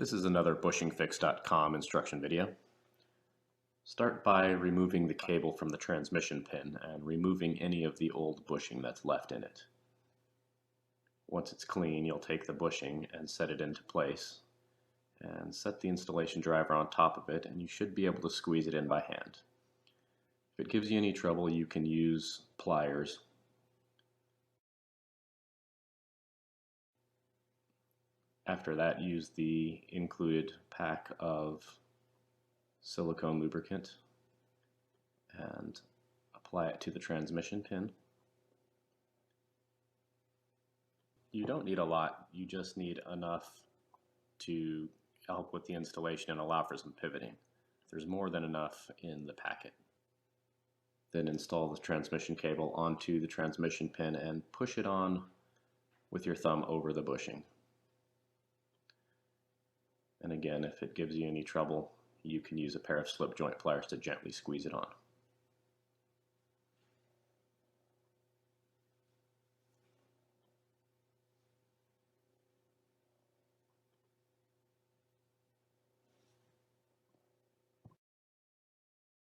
This is another bushingfix.com instruction video. Start by removing the cable from the transmission pin and removing any of the old bushing that's left in it. Once it's clean, you'll take the bushing and set it into place and set the installation driver on top of it, and you should be able to squeeze it in by hand. If it gives you any trouble, you can use pliers. After that, use the included pack of silicone lubricant and apply it to the transmission pin. You don't need a lot, you just need enough to help with the installation and allow for some pivoting. There's more than enough in the packet. Then install the transmission cable onto the transmission pin and push it on with your thumb over the bushing. And again, if it gives you any trouble, you can use a pair of slip joint pliers to gently squeeze it on.